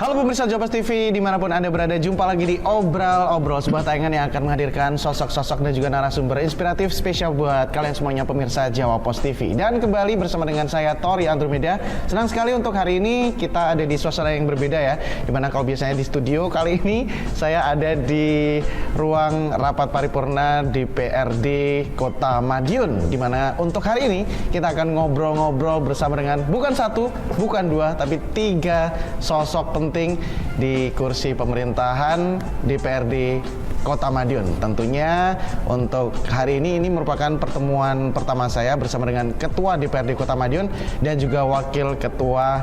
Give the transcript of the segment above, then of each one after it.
Halo pemirsa Jawa Post TV, dimanapun Anda berada, jumpa lagi di Obrol-Obrol, sebuah tayangan yang akan menghadirkan sosok-sosok dan juga narasumber inspiratif spesial buat kalian semuanya pemirsa Jawa Post TV. Dan kembali bersama dengan saya, Tori Andromeda. Senang sekali untuk hari ini kita ada di suasana yang berbeda ya. Dimana kalau biasanya di studio, kali ini saya ada di ruang rapat paripurna DPRD Kota Madiun. Dimana untuk hari ini kita akan ngobrol-ngobrol bersama dengan bukan satu, bukan dua, tapi tiga sosok penting di kursi pemerintahan DPRD Kota Madiun. Tentunya untuk hari ini merupakan pertemuan pertama saya bersama dengan Ketua DPRD Kota Madiun dan juga Wakil Ketua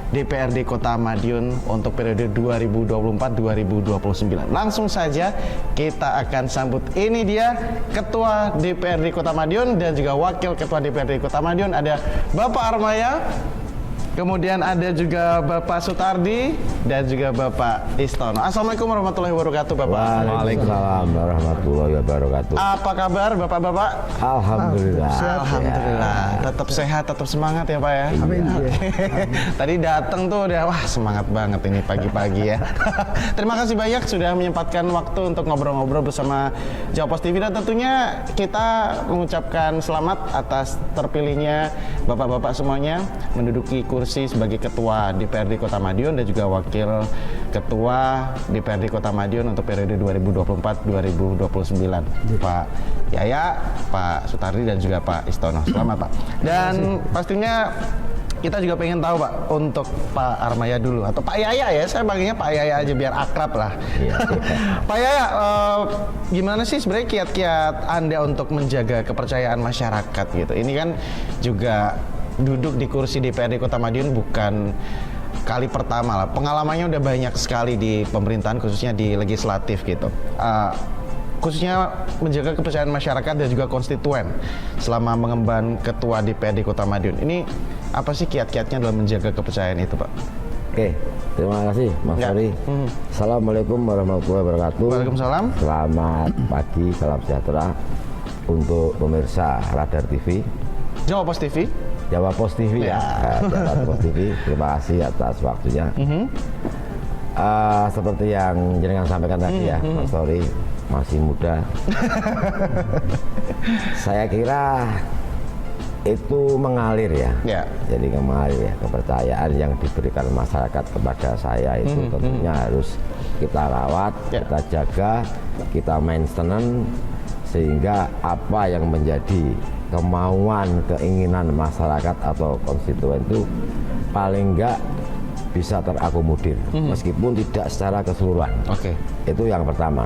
DPRD Kota Madiun untuk periode 2024-2029. Langsung saja kita akan sambut, ini dia Ketua DPRD Kota Madiun dan juga Wakil Ketua DPRD Kota Madiun, ada Bapak Armaya. Kemudian ada juga Bapak Sutardi dan juga Bapak Istono. Assalamualaikum warahmatullahi wabarakatuh, Bapak. Waalaikumsalam warahmatullahi wabarakatuh. Apa kabar Bapak-bapak? Alhamdulillah. Alhamdulillah. Tetap sehat, tetap semangat ya Pak ya. Amin. Tadi datang tuh udah wah semangat banget ini pagi-pagi ya. Terima kasih banyak sudah menyempatkan waktu untuk ngobrol-ngobrol bersama Jawa Post TV, dan tentunya kita mengucapkan selamat atas terpilihnya Bapak-bapak semuanya menduduki kursi sebagai Ketua DPRD Kota Madiun dan juga Wakil Ketua DPRD Kota Madiun untuk periode 2024-2029. Pak Yaya, Pak Sutardi dan juga Pak Istono. Selamat Pak. Dan pastinya kita juga pengen tahu Pak, untuk Pak Armaya dulu atau Pak Yaya ya, saya panggilnya Pak Yaya aja biar akrab lah. Pak Yaya, gimana sih sebenarnya kiat-kiat Anda untuk menjaga kepercayaan masyarakat gitu? Ini kan juga duduk di kursi DPRD Kota Madiun bukan kali pertama lah. Pengalamannya udah banyak sekali di pemerintahan, khususnya di legislatif gitu. Khususnya menjaga kepercayaan masyarakat dan juga konstituen selama mengemban Ketua DPRD Kota Madiun. Ini apa sih kiat-kiatnya dalam menjaga kepercayaan itu, Pak? Oke, terima kasih Mas Tori. Assalamualaikum warahmatullahi wabarakatuh. Waalaikumsalam. Selamat pagi, salam sejahtera untuk pemirsa Radar TV, Jawa Post TV. Jawa Post TV ya. Jawa Post TV, terima kasih atas waktunya. Seperti yang jenengan sampaikan tadi ya, Mas Tori, masih muda. Saya kira itu mengalir ya. Jadi mengalir ya, kepercayaan yang diberikan masyarakat kepada saya itu tentunya harus kita rawat, kita jaga, kita maintenance, sehingga apa yang menjadi kemauan, keinginan masyarakat atau konstituen itu paling enggak bisa terakomodir, meskipun tidak secara keseluruhan. Itu yang pertama.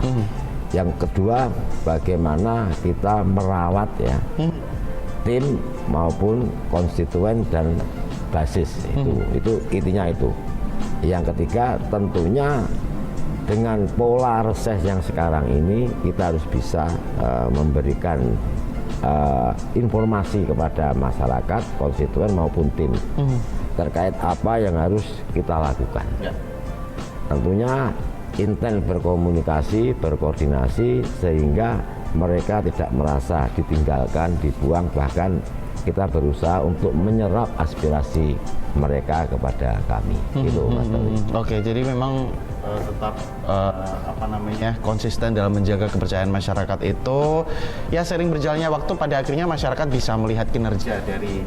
Yang kedua, bagaimana kita merawat ya tim maupun konstituen dan basis, itu intinya itu. Yang ketiga, tentunya dengan pola reses yang sekarang ini kita harus bisa memberikan informasi kepada masyarakat, konstituen maupun tim terkait apa yang harus kita lakukan. Tentunya intens berkomunikasi, berkoordinasi, sehingga mereka tidak merasa ditinggalkan, dibuang, bahkan kita berusaha untuk menyerap aspirasi mereka kepada kami. Gitu, Mas Tori. Oke, jadi memang tetap konsisten dalam menjaga kepercayaan masyarakat itu ya, sering berjalannya waktu pada akhirnya masyarakat bisa melihat kinerja dari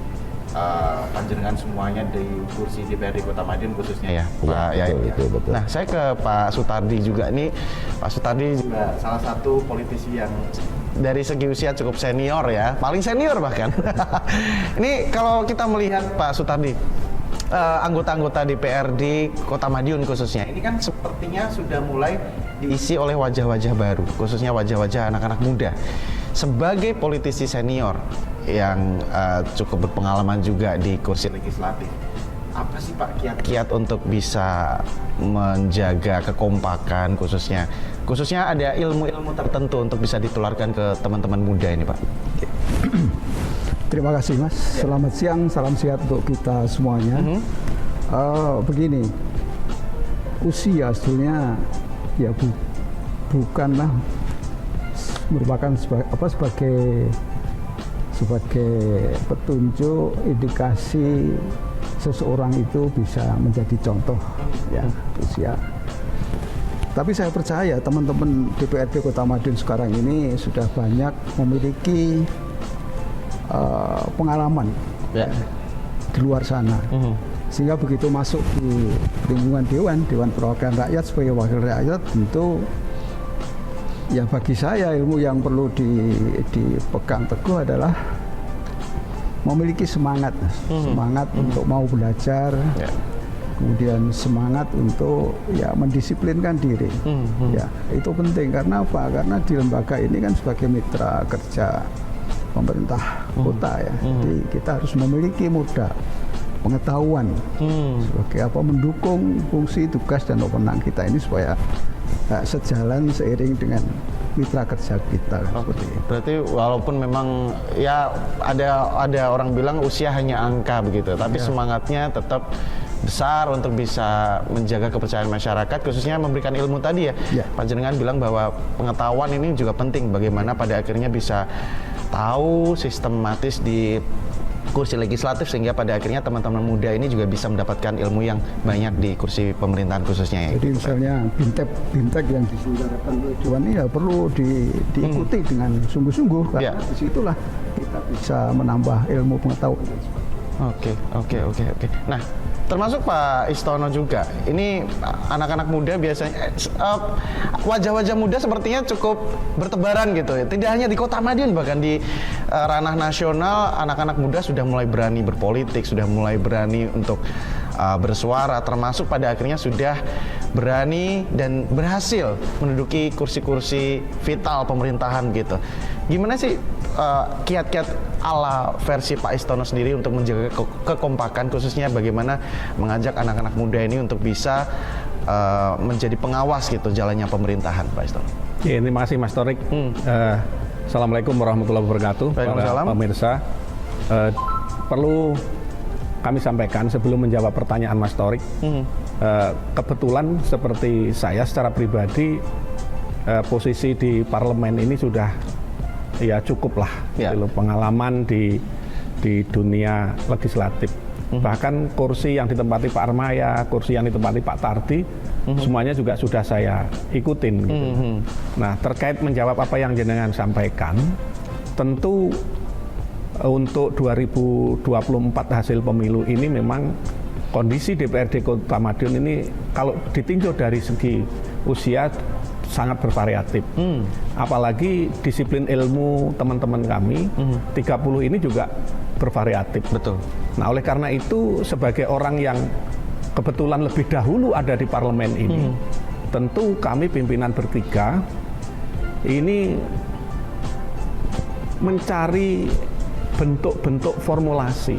panjenengan semuanya di kursi DPRD Kota Madiun khususnya ya, Pak Yaya. Betul. Nah, saya ke Pak Sutardi juga nih. Pak Sutardi juga salah satu politisi yang dari segi usia cukup senior ya, paling senior bahkan. Ini kalau kita melihat Pak Sutardi, anggota-anggota DPRD Kota Madiun khususnya, ini kan sepertinya sudah mulai diisi oleh wajah-wajah baru, khususnya wajah-wajah anak-anak muda. Sebagai politisi senior yang cukup berpengalaman juga di kursi legislatif, apa sih Pak kiat-kiat untuk bisa menjaga kekompakan, khususnya ada ilmu-ilmu tertentu untuk bisa ditularkan ke teman-teman muda ini, Pak? Terima kasih Mas, selamat siang, salam sehat untuk kita semuanya. Begini, usia sebetulnya ya bukanlah merupakan sebagai petunjuk, indikasi seseorang itu bisa menjadi contoh ya usia. Tapi saya percaya teman-teman DPRD Kota Madiun sekarang ini sudah banyak memiliki pengalaman di luar sana. Sehingga begitu masuk di lingkungan Dewan Perwakilan Rakyat sebagai wakil rakyat, tentu ya bagi saya ilmu yang perlu dipegang teguh adalah memiliki semangat untuk mau belajar, kemudian semangat untuk ya mendisiplinkan diri. Ya, itu penting karena apa? Karena di lembaga ini kan sebagai mitra kerja pemerintah kota ya. Jadi kita harus memiliki modal pengetahuan sebagai apa mendukung fungsi tugas dan wewenang kita ini supaya sejalan seiring dengan mitra kerja kita. Seperti itu. Berarti walaupun memang ya ada orang bilang usia hanya angka begitu, tapi semangatnya tetap besar untuk bisa menjaga kepercayaan masyarakat, khususnya memberikan ilmu tadi ya. Pak Jenengan bilang bahwa pengetahuan ini juga penting, bagaimana pada akhirnya bisa tahu sistematis di kursi legislatif sehingga pada akhirnya teman-teman muda ini juga bisa mendapatkan ilmu yang banyak di kursi pemerintahan khususnya ya. Jadi misalnya bintek yang diselenggarakan oleh Dewan ini ya perlu diikuti dengan sungguh-sungguh karena disitulah kita bisa menambah ilmu pengetahuan. Oke. Nah, termasuk Pak Istiono juga. Ini anak-anak muda biasanya wajah-wajah muda sepertinya cukup bertebaran gitu. Tidak hanya di Kota Madiun, bahkan di ranah nasional anak-anak muda sudah mulai berani berpolitik, sudah mulai berani untuk bersuara, termasuk pada akhirnya sudah berani dan berhasil menduduki kursi-kursi vital pemerintahan gitu. Gimana sih kiat-kiat ala versi Pak Istiono sendiri untuk menjaga kekompakan, khususnya bagaimana mengajak anak-anak muda ini untuk bisa menjadi pengawas gitu jalannya pemerintahan, Pak Istiono? Ya, terima kasih Mas Torik. Assalamualaikum warahmatullahi wabarakatuh. Para pemirsa, perlu kami sampaikan sebelum menjawab pertanyaan Mas Torik, kebetulan seperti saya secara pribadi posisi di parlemen ini sudah ya cukup lah pengalaman di dunia legislatif. Bahkan kursi yang ditempati Pak Armaya, kursi yang ditempati Pak Tardi, semuanya juga sudah saya ikutin gitu. Nah, terkait menjawab apa yang jenengan sampaikan, tentu untuk 2024 hasil pemilu ini memang kondisi DPRD Kota Madiun ini kalau ditinjau dari segi usia sangat bervariatif. Apalagi disiplin ilmu teman-teman kami 30 ini juga bervariatif. Betul. Nah, oleh karena itu sebagai orang yang kebetulan lebih dahulu ada di parlemen ini, tentu kami pimpinan bertiga ini mencari bentuk-bentuk formulasi.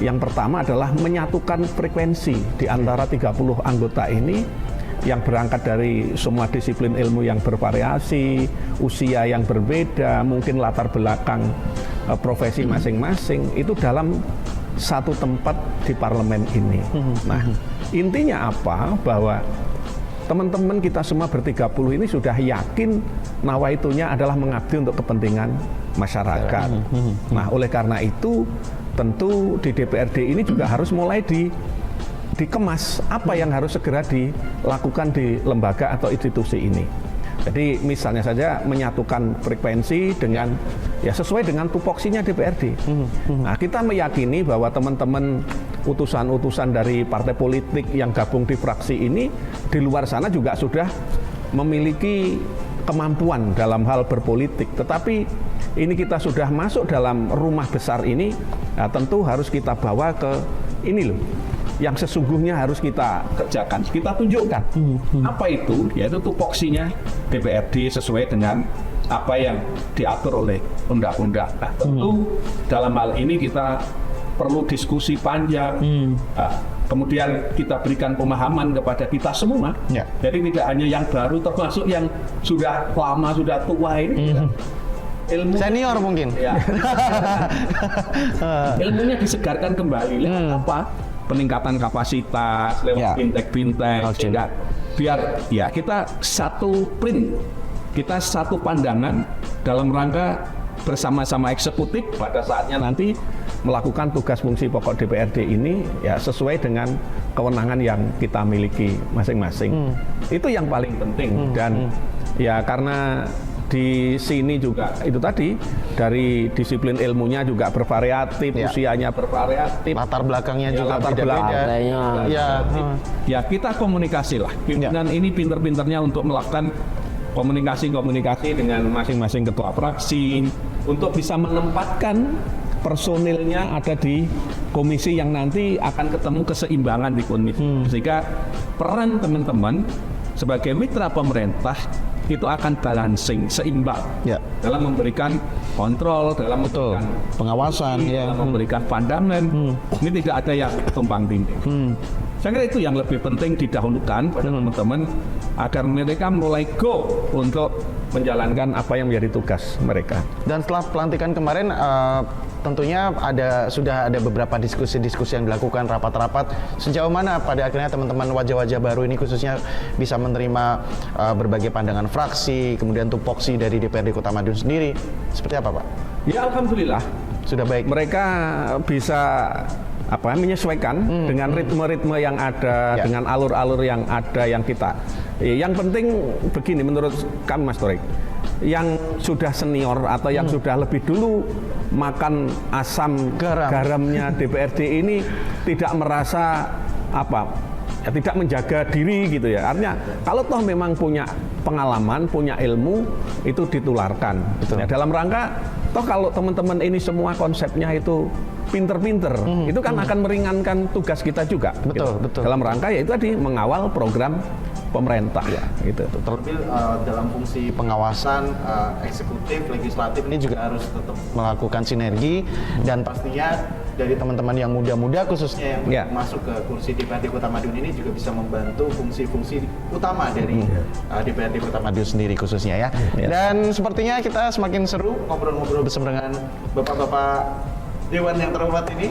Yang pertama adalah menyatukan frekuensi di antara 30 anggota ini yang berangkat dari semua disiplin ilmu yang bervariasi, usia yang berbeda, mungkin latar belakang profesi masing-masing, itu dalam satu tempat di parlemen ini. Nah, intinya apa? Bahwa teman-teman kita semua ber-30 ini sudah yakin nawaitunya adalah mengabdi untuk kepentingan masyarakat. Nah, oleh karena itu tentu di DPRD ini juga harus mulai dikemas apa yang harus segera dilakukan di lembaga atau institusi ini. Jadi misalnya saja menyatukan frekuensi dengan ya sesuai dengan tupoksinya DPRD. Nah, kita meyakini bahwa teman-teman utusan-utusan dari partai politik yang gabung di fraksi ini di luar sana juga sudah memiliki kemampuan dalam hal berpolitik. Tetapi ini kita sudah masuk dalam rumah besar ini, nah tentu harus kita bawa ke ini loh, yang sesungguhnya harus kita kerjakan, kita tunjukkan. Apa itu? Yaitu tupoksinya DPRD sesuai dengan apa yang diatur oleh undang-undang. Nah, tentu dalam hal ini kita perlu diskusi panjang. Kemudian kita berikan pemahaman kepada kita semua. Jadi tidak hanya yang baru, termasuk yang sudah lama, sudah tua ini. Ilmu senior mungkin. Ya. Ilmunya disegarkan kembali. Apa? Peningkatan kapasitas lewat fintech, sehingga biar ya kita satu print, kita satu pandangan dalam rangka bersama-sama eksekutif pada saatnya nanti melakukan tugas fungsi pokok DPRD ini ya sesuai dengan kewenangan yang kita miliki masing-masing. Itu yang paling penting dan ya karena di sini juga itu tadi dari disiplin ilmunya juga bervariatif, usianya bervariatif, latar belakangnya ya, juga latar beda-beda. Ya kita komunikasi lah. Pimpinan ini pinter-pinternya untuk melakukan komunikasi dengan masing-masing ketua fraksi untuk bisa menempatkan personilnya ada di komisi yang nanti akan ketemu keseimbangan di komisi. Sehingga peran teman-teman sebagai mitra pemerintah itu akan balancing, seimbang dalam memberikan kontrol, dalam memberikan pengawasan, dalam memberikan pandangan. Ini tidak ada yang tumpang tindih. Saya kira itu yang lebih penting didahulukan pada teman-teman agar mereka mulai go untuk menjalankan apa yang menjadi tugas mereka. Dan setelah pelantikan kemarin tentunya sudah ada beberapa diskusi-diskusi yang dilakukan, rapat-rapat. Sejauh mana pada akhirnya teman-teman wajah-wajah baru ini khususnya bisa menerima berbagai pandangan fraksi, kemudian tupoksi dari DPRD Kota Madiun sendiri. Seperti apa, Pak? Ya alhamdulillah sudah baik. Mereka bisa menyesuaikan dengan ritme-ritme yang ada, dengan alur-alur yang ada yang kita. Yang penting begini menurut kami Mas Torik, yang sudah senior atau yang sudah lebih dulu makan asam garamnya DPRD ini tidak merasa tidak menjaga diri gitu ya. Artinya kalau toh memang punya pengalaman, punya ilmu itu ditularkan. Ya, dalam rangka toh kalau teman-teman ini semua konsepnya itu pinter-pinter, itu kan akan meringankan tugas kita juga. Betul. Dalam rangka ya itu tadi mengawal program pemerintah ya gitu. Terlebih dalam fungsi pengawasan eksekutif, legislatif ini juga harus tetap melakukan sinergi dan pastinya dari teman-teman yang muda-muda khususnya yang masuk ke kursi DPRD Kota Madiun ini juga bisa membantu fungsi-fungsi utama dari DPRD Kota Madiun sendiri khususnya ya. Dan sepertinya kita semakin seru ngobrol-ngobrol bersama dengan bapak-bapak Dewan yang terhormat ini.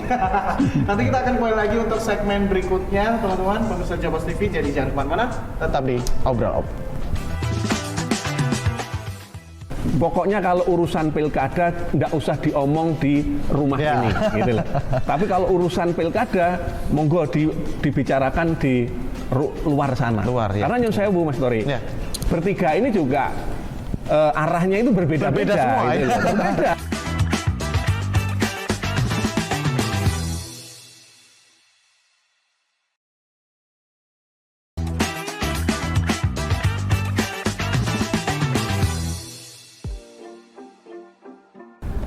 Nanti kita akan kembali lagi untuk segmen berikutnya, teman-teman pemirsa Jawa Post TV. Jadi jangan kemana-mana, tetap di Obrol. Pokoknya kalau urusan pilkada tidak usah diomong di rumah ini, gitu loh. Tapi kalau urusan pilkada, monggo dibicarakan di luar sana. Karena yang saya Mas Tori, bertiga ini juga arahnya itu berbeda-beda semua. Gitu loh. Berbeda.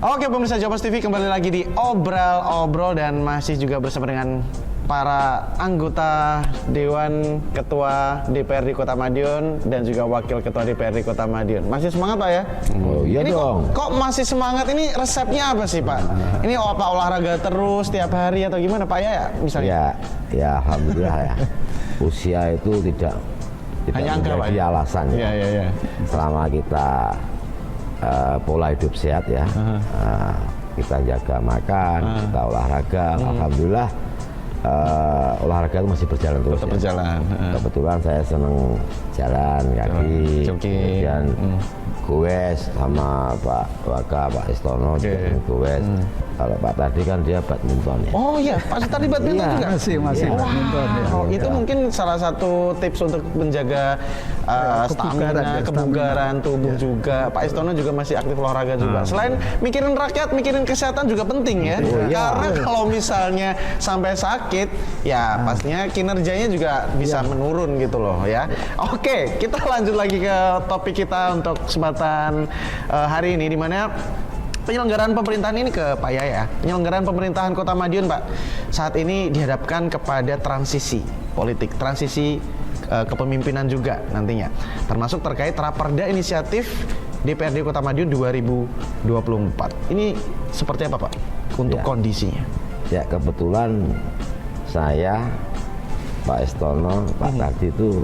Oke pemirsa Jawa Post TV, kembali lagi di Obrol dan masih juga bersama dengan para anggota Dewan Ketua DPRD Kota Madiun dan juga Wakil Ketua DPRD Kota Madiun. Masih semangat Pak ya? Oh iya ini dong. Kok masih semangat, ini resepnya apa sih Pak? Ini apa olahraga terus tiap hari atau gimana Pak ya misalnya? Ya alhamdulillah ya. Usia itu tidak hanya menjadi alasan ya. Selama kita pola hidup sehat ya, kita jaga makan, kita olahraga, alhamdulillah olahraga itu masih berjalan terus. Tetap berjalan. Kebetulan saya seneng jalan kaki, kemudian goes sama Pak Waka, Pak Istono, goes. Kalau Pak tadi kan dia badminton ya. Oh iya, Pak tadi badminton juga? Masih badminton ya. Itu mungkin salah satu tips untuk menjaga stamina, kebugaran tubuh juga. Pak Istono juga masih aktif olahraga juga. Selain mikirin rakyat, mikirin kesehatan juga penting ya. Karena kalau misalnya sampai sakit, ya pastinya kinerjanya juga bisa menurun gitu loh ya. Oke, kita lanjut lagi ke topik kita untuk kesempatan hari ini, di mana penyelenggaraan pemerintahan ini ke Pak Yaya. Penyelenggaraan pemerintahan Kota Madiun Pak saat ini dihadapkan kepada transisi politik, transisi kepemimpinan juga nantinya. Termasuk terkait Raperda Inisiatif DPRD Kota Madiun 2024. Ini seperti apa Pak untuk kondisinya? Ya kebetulan saya, Pak Istono, Pak Tardi itu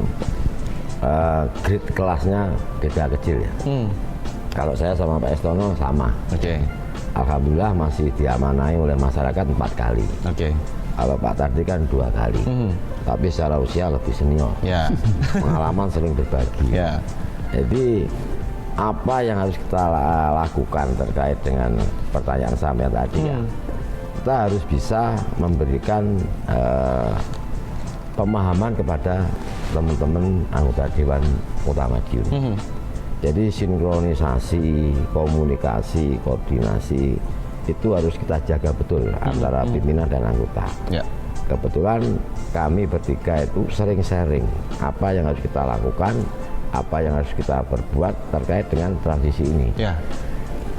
grade kelasnya beda kecil ya. Kalau saya sama Pak Istono sama. Alhamdulillah masih diamanai oleh masyarakat 4 kali. Kalau Pak Tardi kan 2 kali. Tapi secara usia lebih senior. Pengalaman sering berbagi. Jadi apa yang harus kita lakukan terkait dengan pertanyaan sampean tadi ya? kita harus bisa memberikan pemahaman kepada teman-teman anggota Dewan Kota Madiun. Jadi sinkronisasi, komunikasi, koordinasi itu harus kita jaga betul antara pimpinan dan anggota. Kebetulan kami bertiga itu sering sharing apa yang harus kita lakukan, apa yang harus kita perbuat terkait dengan transisi ini.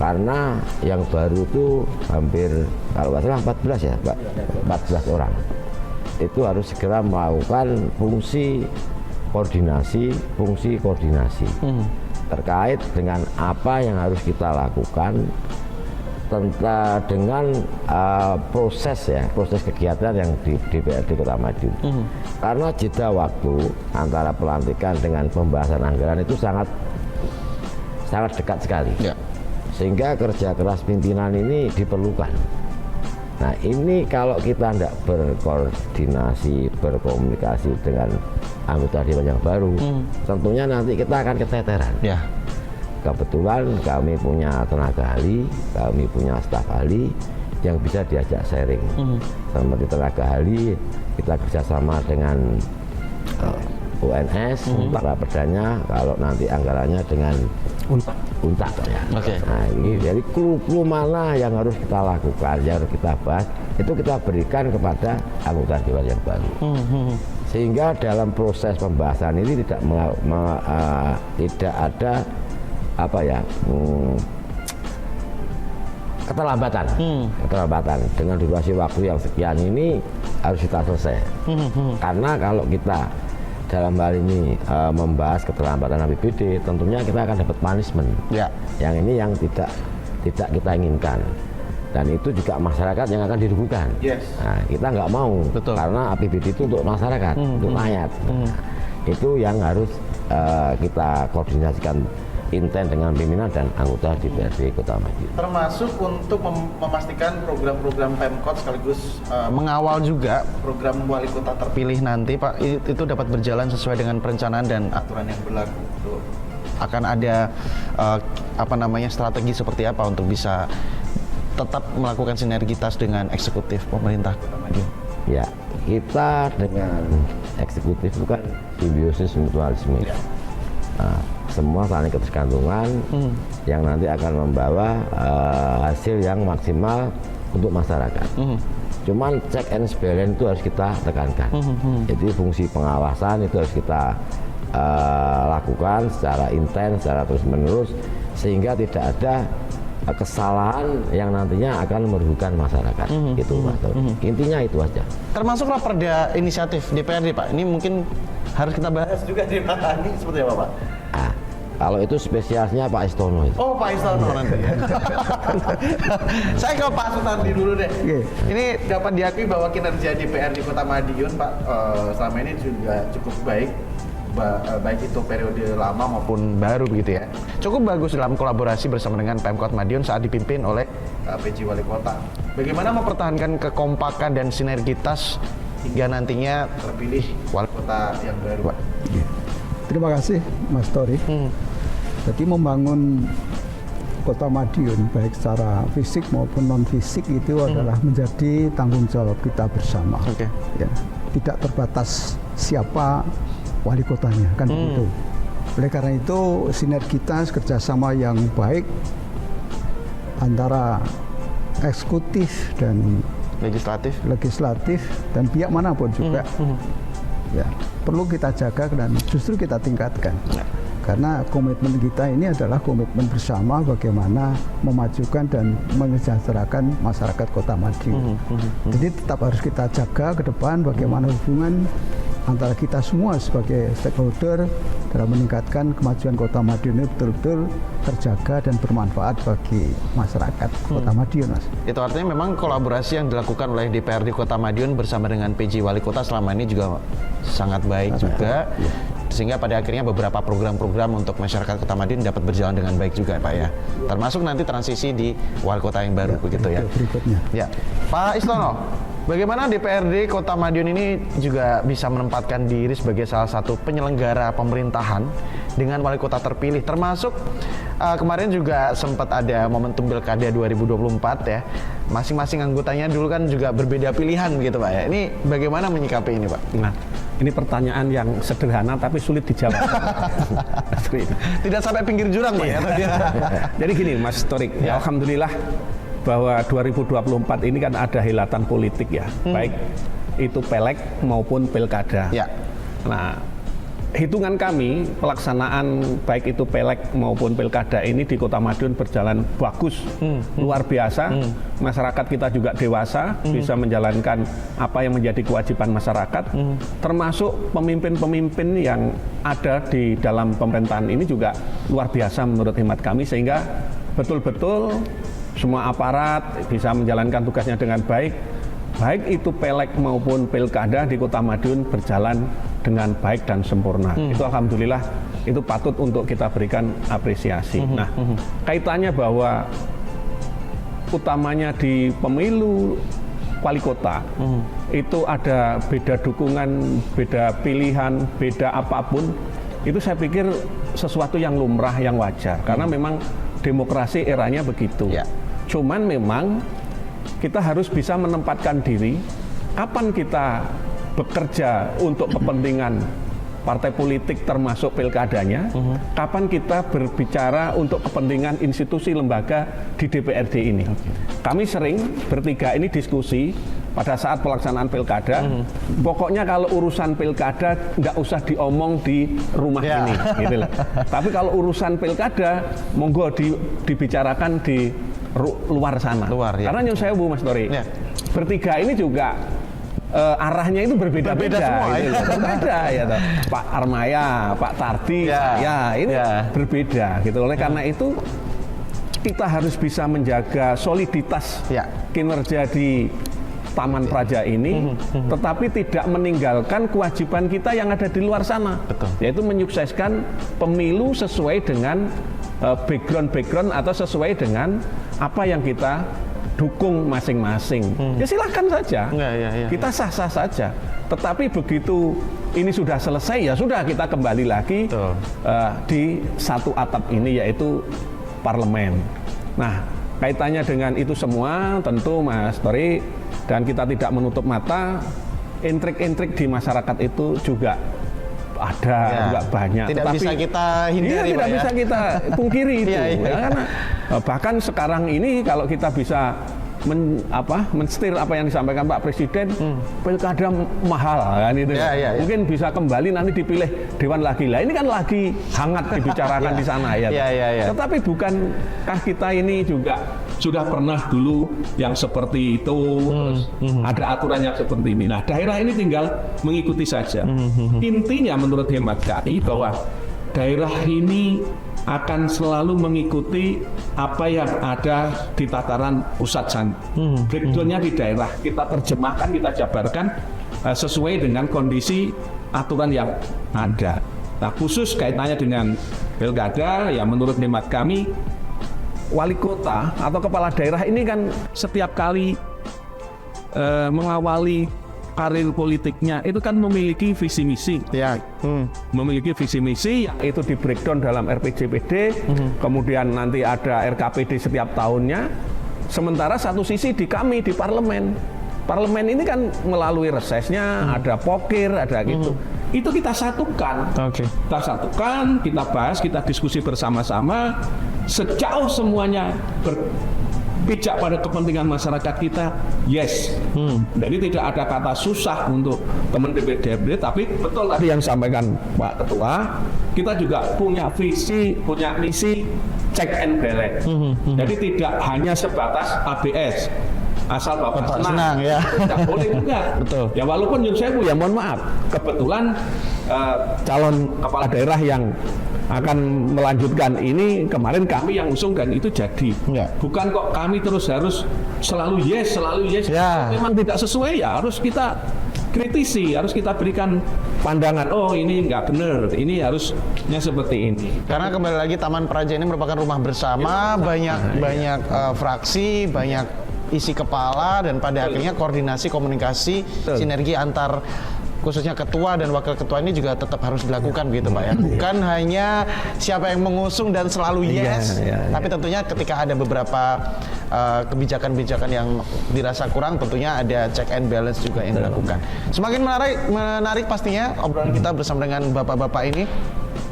Karena yang baru itu hampir, kalau nggak salah 14 ya, 14 orang. Itu harus segera melakukan fungsi koordinasi terkait dengan apa yang harus kita lakukan dengan proses kegiatan yang di DPRD Kota Madiun. Karena jeda waktu antara pelantikan dengan pembahasan anggaran itu sangat dekat sekali. Sehingga kerja keras pimpinan ini diperlukan. Nah, ini kalau kita tidak berkoordinasi, berkomunikasi dengan anggota dewan yang baru, tentunya nanti kita akan keteteran. Kebetulan kami punya tenaga ahli, kami punya staf ahli yang bisa diajak sharing. Seperti tenaga ahli, kita kerjasama dengan UNS, para perdanya, kalau nanti anggarannya dengan Untak ya. Nah, ini jadi clue mana yang harus kita lakukan, yang harus kita bahas, itu kita berikan kepada anggota dewan yang baru. Sehingga dalam proses pembahasan ini tidak ada keterlambatan dengan durasi waktu yang sekian ini harus kita selesai. Karena kalau kita dalam hal ini membahas keterlambatan APBD, tentunya kita akan dapat punishment. Yang ini yang tidak kita inginkan, dan itu juga masyarakat yang akan dirugikan. Nah, kita nggak mau. Karena APBD itu untuk masyarakat, untuk rakyat. Itu yang harus kita koordinasikan intent dengan pimpinan dan anggota DPRD Kota Madiun. Termasuk untuk memastikan program-program Pemkot sekaligus mengawal juga program wali kota terpilih nanti, Pak, itu dapat berjalan sesuai dengan perencanaan dan aturan yang berlaku. Akan ada strategi seperti apa untuk bisa tetap melakukan sinergitas dengan eksekutif pemerintah Kota Madiun? Ya, kita dengan eksekutif itu kan simbiosis mutualisme. Nah, semua saling ketergantungan yang nanti akan membawa hasil yang maksimal untuk masyarakat. Cuman check and balance itu harus kita tekankan. Jadi fungsi pengawasan itu harus kita lakukan secara intens, secara terus-menerus, sehingga tidak ada kesalahan yang nantinya akan merugikan masyarakat. Itu Mas Tori. Intinya itu aja. Termasuk raperda inisiatif DPRD, Pak. Ini mungkin harus kita bahas juga di mana ini seperti apa, Pak? Kalau itu spesialnya Pak Istono itu. Oh, Pak Istono nanti ya. Saya ke Pak Sutandi dulu deh. Ini dapat diakui bahwa kinerja DPRD Kota Madiun, Pak, selama ini juga cukup baik. Baik itu periode lama maupun baru begitu ya. Cukup bagus dalam kolaborasi bersama dengan Pemkot Madiun saat dipimpin oleh PJ Wali Kota. Bagaimana mempertahankan kekompakan dan sinergitas hingga nantinya terpilih Wali Kota yang baru, Pak? Terima kasih Mas Tori. Jadi membangun Kota Madiun baik secara fisik maupun non fisik itu adalah menjadi tanggung jawab kita bersama. Ya, tidak terbatas siapa wali kotanya, kan begitu. Oleh karena itu sinergitas kerjasama yang baik antara eksekutif dan legislatif dan pihak manapun juga ya perlu kita jaga dan justru kita tingkatkan. Karena komitmen kita ini adalah komitmen bersama bagaimana memajukan dan mensejahterakan masyarakat Kota Madiun. Jadi tetap harus kita jaga ke depan bagaimana hubungan antara kita semua sebagai stakeholder dalam meningkatkan kemajuan Kota Madiun ini betul-betul terjaga dan bermanfaat bagi masyarakat Kota Madiun, Mas. Itu artinya memang kolaborasi yang dilakukan oleh DPRD Kota Madiun bersama dengan PJ Wali Kota selama ini juga sangat baik juga. Sehingga pada akhirnya beberapa program-program untuk masyarakat Kota Madiun dapat berjalan dengan baik juga, Pak ya. Termasuk nanti transisi di wali kota yang baru begitu ya. Berikutnya. Ya, Pak Istono, bagaimana DPRD Kota Madiun ini juga bisa menempatkan diri sebagai salah satu penyelenggara pemerintahan dengan wali kota terpilih, termasuk kemarin juga sempat ada momentum Pilkada 2024 ya. Masing-masing anggotanya dulu kan juga berbeda pilihan gitu Pak ya. Ini bagaimana menyikapi ini Pak? Nah, ini pertanyaan yang sederhana tapi sulit dijawab. Tidak sampai pinggir jurang Pak ya. Jadi gini Mas Torik, ya. Alhamdulillah bahwa 2024 ini kan ada hilatan politik ya, baik itu Pelek maupun Pilkada. Ya. Nah, hitungan kami pelaksanaan baik itu Pelek maupun Pilkada ini di Kota Madiun berjalan bagus, luar biasa. Masyarakat kita juga dewasa, bisa menjalankan apa yang menjadi kewajiban masyarakat, termasuk pemimpin-pemimpin yang ada di dalam pemerintahan ini juga luar biasa menurut hemat kami, sehingga betul-betul semua aparat bisa menjalankan tugasnya dengan baik. Baik itu Pelek maupun Pilkada di Kota Madiun berjalan dengan baik dan sempurna. Itu alhamdulillah, itu patut untuk kita berikan apresiasi. Nah, kaitannya bahwa utamanya di pemilu wali kota itu ada beda dukungan, beda pilihan, beda apapun, itu saya pikir sesuatu yang lumrah, yang wajar, karena memang demokrasi eranya begitu. Ya. Cuman memang kita harus bisa menempatkan diri kapan kita bekerja untuk kepentingan partai politik termasuk pilkadanya, kapan kita berbicara untuk kepentingan institusi lembaga di DPRD ini. Kami sering bertiga ini diskusi pada saat pelaksanaan pilkada, pokoknya kalau urusan pilkada nggak usah diomong di rumah ini, gitu loh. Tapi kalau urusan pilkada, monggo dibicarakan di luar sana. Ya. Karena nyun sewu Mas Tori, bertiga ini juga arahnya itu berbeda-beda semua, gitu. Berbeda ya toh. Pak Armaya, Pak Tardi, saya ini berbeda gitu. Oleh karena itu kita harus bisa menjaga soliditas kinerja di Taman Praja ini, tetapi tidak meninggalkan kewajiban kita yang ada di luar sana. Betul. Yaitu menyukseskan pemilu sesuai dengan background atau sesuai dengan apa yang kita dukung masing-masing. Ya silahkan saja, kita sah-sah saja. Tetapi begitu ini sudah selesai, ya sudah, kita kembali lagi di satu atap ini, yaitu parlemen. Nah, kaitannya dengan itu semua tentu Mas Tori, dan kita tidak menutup mata, intrik-intrik di masyarakat itu juga ada, juga banyak. Tidak bisa kita hindari, tidak bisa kita pungkiri itu. Karena bahkan sekarang ini kalau kita bisa mensetir apa yang disampaikan Pak Presiden, pilkada mahal kan itu. Mungkin bisa kembali nanti dipilih dewan lagi. Lah ini kan lagi hangat dibicarakan di sana ya. Tetapi bukankah kita ini juga sudah pernah dulu yang seperti itu, ada aturan yang seperti ini. Nah, daerah ini tinggal mengikuti saja. Intinya menurut hemat kami bahwa daerah ini akan selalu mengikuti apa yang ada di tataran pusat sana. Breakdown-nya di daerah kita terjemahkan, kita jabarkan sesuai dengan kondisi aturan yang ada. Nah, khusus kaitannya dengan pilkada, ya menurut hemat kami, wali kota atau kepala daerah ini kan setiap kali mengawali karir politiknya itu kan memiliki visi misi, memiliki visi misi itu di breakdown dalam RPJPD, kemudian nanti ada RKPD setiap tahunnya. Sementara satu sisi di kami di parlemen ini kan melalui resesnya, ada pokir, ada gitu. Itu kita satukan, kita satukan, kita bahas, kita diskusi bersama-sama. Sejauh semuanya berpijak pada kepentingan masyarakat kita, yes. Jadi tidak ada kata susah untuk teman DPRD, tapi betul tadi yang sampaikan Pak Ketua, kita juga punya visi, punya misi check and balance. Jadi tidak hanya sebatas ABS. Asal Bapak senang ya. Tidak boleh juga. Betul. Ya walaupun Yun Sewu, ya mohon maaf, kebetulan calon kepala daerah yang akan melanjutkan ini kemarin kami yang usung dan itu jadi. Bukan kok kami terus harus selalu yes. Memang tidak sesuai, ya harus kita kritisi, harus kita berikan pandangan. Oh ini nggak benar, ini harusnya seperti ini. Karena kembali lagi Taman Praja ini merupakan rumah bersama, banyak fraksi, banyak isi kepala, dan pada akhirnya koordinasi, komunikasi, sinergi antar khususnya ketua dan wakil ketua ini juga tetap harus dilakukan gitu Pak ya. Bukan hanya siapa yang mengusung dan selalu yes, tapi tentunya ketika ada beberapa kebijakan-kebijakan yang dirasa kurang, tentunya ada check and balance juga yang dilakukan. Semakin menarik pastinya obrolan kita bersama dengan bapak-bapak ini.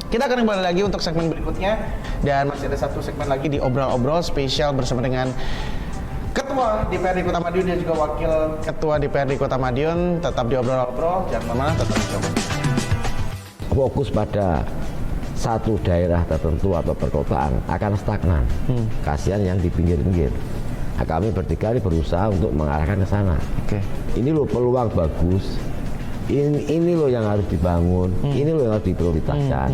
Kita akan kembali lagi untuk segmen berikutnya, dan masih ada satu segmen lagi di obrol-obrol spesial bersama dengan Ketua DPRD Kota Madiun dan juga Wakil Ketua DPRD Kota Madiun. Tetap di obrol-obrol, jangan kemana-mana, tetap di Coba. Fokus pada satu daerah tertentu atau perkotaan akan stagnan. Kasihan yang di pinggir-pinggir. Nah, kami bertiga ini berusaha untuk mengarahkan ke sana. Ini loh peluang bagus. Ini loh yang harus dibangun. Ini loh yang harus diprioritaskan.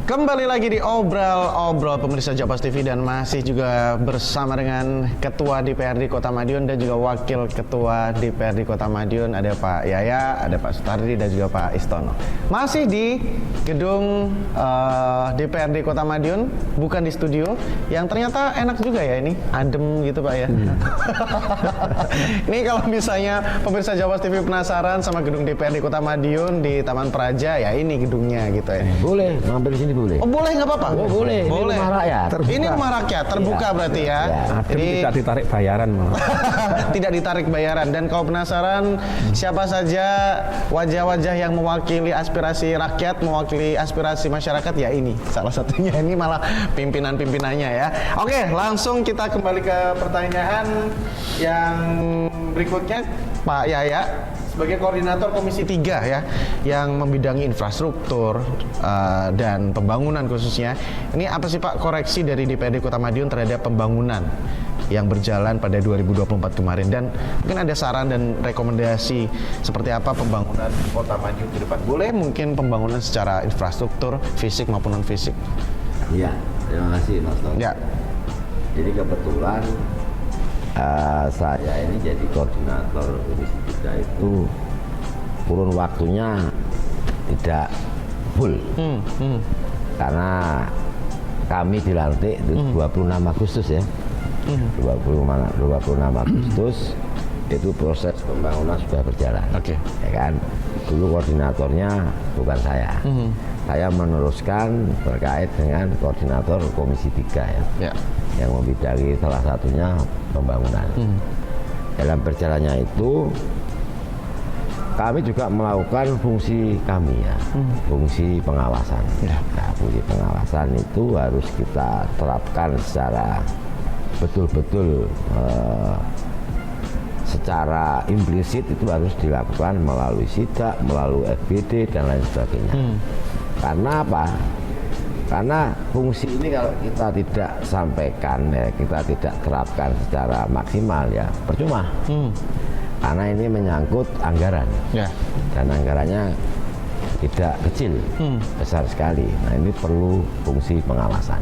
Kembali lagi di obrol-obrol pemirsa Jawa TV, dan masih juga bersama dengan Ketua DPRD Kota Madiun dan juga Wakil Ketua DPRD Kota Madiun. Ada Pak Yaya, ada Pak Sutardi dan juga Pak Istono. Masih di gedung DPRD Kota Madiun, bukan di studio. Yang ternyata enak juga ya, ini adem gitu Pak ya. Ini kalau misalnya pemirsa Jawa TV penasaran sama gedung DPRD Kota Madiun di Taman Praja, ya ini gedungnya gitu ya. Boleh mampir di sini boleh. Oh boleh, nggak apa-apa? Oh, boleh. Ini rumah rakyat. Ini rumah rakyat, terbuka berarti ya. Jadi tidak ditarik bayaran malah. Tidak ditarik bayaran. Dan kalau penasaran siapa saja wajah-wajah yang mewakili aspirasi rakyat, mewakili aspirasi masyarakat, ya ini salah satunya. Ini malah pimpinan-pimpinannya ya. Oke, langsung kita kembali ke pertanyaan yang berikutnya. Pak Yaya, sebagai koordinator Komisi 3 ya, yang membidangi infrastruktur dan pembangunan khususnya, ini apa sih Pak koreksi dari DPRD Kota Madiun terhadap pembangunan yang berjalan pada 2024 kemarin, dan mungkin ada saran dan rekomendasi seperti apa pembangunan Kota Madiun ke depan? Boleh mungkin pembangunan secara infrastruktur fisik maupun non fisik. Iya, terima kasih Mas Tom. Ya. Jadi kebetulan saya ini jadi koordinator Komisi 3 itu kurun waktunya tidak full. Karena kami dilantik 26 Agustus ya. 26 Agustus itu proses pembangunan sudah berjalan. Ya kan? Dulu koordinatornya bukan saya. Saya meneruskan terkait dengan koordinator Komisi 3 ya. Yang membidangi salah satunya pembangunan. Dalam berjalannya itu kami juga melakukan fungsi kami ya, fungsi pengawasan. Nah, fungsi pengawasan itu harus kita terapkan secara betul-betul, secara implisit itu harus dilakukan melalui sidak, melalui FGD dan lain sebagainya. Karena apa? Karena fungsi ini kalau kita tidak sampaikan ya, kita tidak terapkan secara maksimal ya percuma. Karena ini menyangkut anggaran dan anggarannya tidak kecil, besar sekali. Nah ini perlu fungsi pengawasan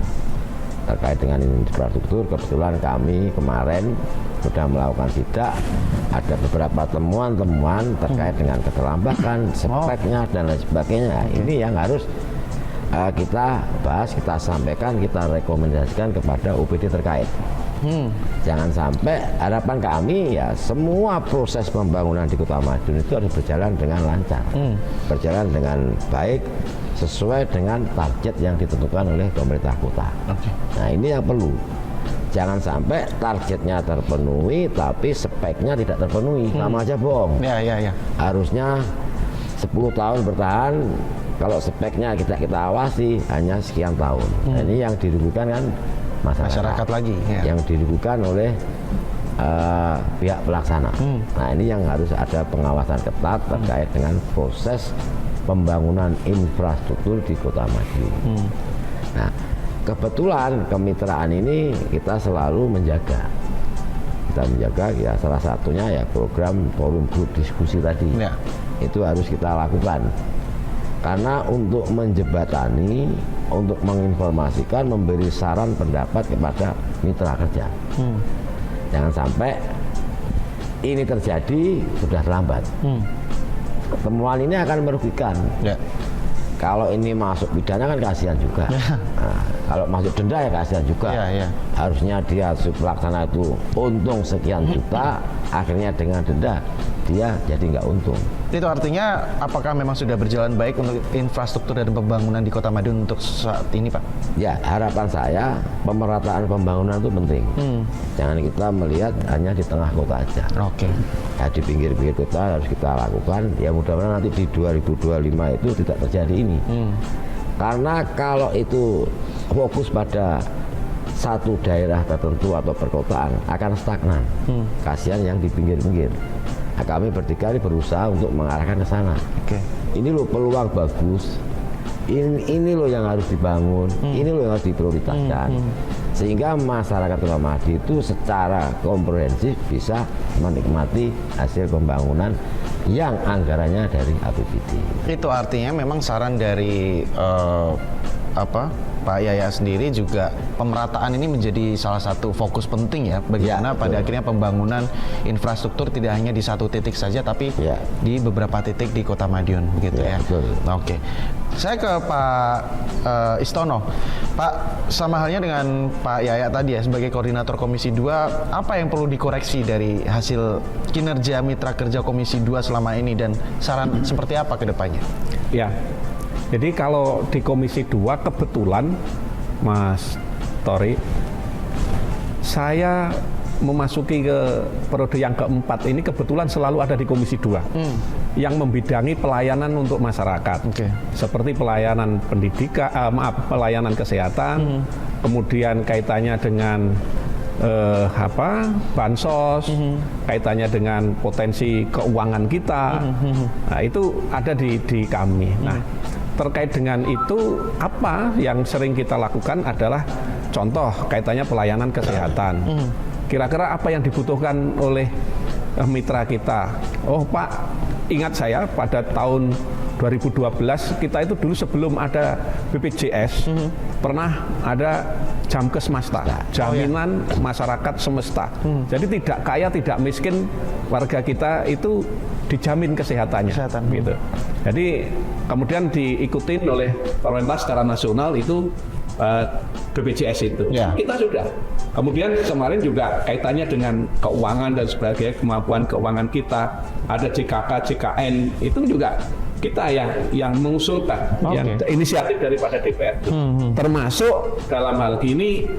terkait dengan infrastruktur. Kebetulan kami kemarin sudah melakukan sidak, ada beberapa temuan-temuan terkait dengan keterlambatan, speknya dan lain sebagainya. Ini yang harus kita bahas, kita sampaikan, kita rekomendasikan kepada OPD terkait. Jangan sampai harapan kami ya semua proses pembangunan di Kota Madiun itu harus berjalan dengan lancar, berjalan dengan baik, sesuai dengan target yang ditentukan oleh pemerintah kota. Nah ini yang perlu. Jangan sampai targetnya terpenuhi tapi speknya tidak terpenuhi, sama aja bohong. Harusnya 10 tahun bertahan. Kalau speknya kita awasi hanya sekian tahun. Nah, ini yang dirugikan kan masyarakat lagi. Yang dirugikan oleh pihak pelaksana. Nah ini yang harus ada pengawasan ketat terkait dengan proses pembangunan infrastruktur di Kota Madiun. Nah kebetulan kemitraan ini kita selalu menjaga. Kita menjaga ya salah satunya ya program forum grup diskusi tadi. Itu harus kita lakukan. Karena untuk menjembatani, untuk menginformasikan, memberi saran pendapat kepada mitra kerja. Jangan sampai ini terjadi sudah terlambat. temuan ini akan merugikan. Ya. Kalau ini masuk pidana kan kasihan juga. Nah, kalau masuk denda ya kasihan juga. Ya. Harusnya dia pelaksana itu untung sekian juta, akhirnya dengan denda dia jadi nggak untung. Itu artinya apakah memang sudah berjalan baik untuk infrastruktur dan pembangunan di Kota Madiun untuk saat ini, Pak? Ya, harapan saya pemerataan pembangunan itu penting. Jangan kita melihat hanya di tengah kota aja. Oke. Ya, di pinggir-pinggir kota harus kita lakukan. Ya mudah-mudahan nanti di 2025 itu tidak terjadi ini. Karena kalau itu fokus pada satu daerah tertentu atau perkotaan akan stagnan. Kasihan yang di pinggir-pinggir. Nah, kami bertiga ini berusaha untuk mengarahkan ke sana. Oke. Ini loh peluang bagus. Ini loh yang harus dibangun. Ini loh yang harus diprioritaskan. Sehingga masyarakat Kota Madiun itu secara komprehensif bisa menikmati hasil pembangunan yang anggarannya dari APBD. Itu artinya memang saran dari Pak Yaya sendiri juga pemerataan ini menjadi salah satu fokus penting ya, bagaimana pada akhirnya pembangunan infrastruktur tidak hanya di satu titik saja tapi di beberapa titik di Kota Madiun begitu ya. Betul. Oke. Saya ke Pak Istono. Pak, sama halnya dengan Pak Yaya tadi ya sebagai koordinator Komisi 2, apa yang perlu dikoreksi dari hasil kinerja mitra kerja Komisi 2 selama ini dan saran seperti apa ke depannya? Ya. Jadi kalau di Komisi 2 kebetulan Mas Tori, saya memasuki ke periode yang keempat ini kebetulan selalu ada di Komisi 2 yang membidangi pelayanan untuk masyarakat. Seperti pelayanan pendidikan, pelayanan kesehatan, kemudian kaitannya dengan bansos, kaitannya dengan potensi keuangan kita. Nah, itu ada di kami. Nah, terkait dengan itu, apa yang sering kita lakukan adalah contoh kaitannya pelayanan kesehatan. Kira-kira apa yang dibutuhkan oleh mitra kita? Oh Pak, ingat saya pada tahun 2012 kita itu dulu sebelum ada BPJS pernah ada Jamkes Masta, jaminan masyarakat semesta. Jadi tidak kaya tidak miskin warga kita itu dijamin kesehatannya. Gitu. Jadi kemudian diikutin oleh pemerintah secara nasional itu BPJS itu. Kita sudah. Kemudian kemarin juga kaitannya dengan keuangan dan sebagainya, kemampuan keuangan kita, ada JKK, JKN, itu juga kita yang mengusulkan, yang inisiatif daripada DPR. Termasuk dalam hal ini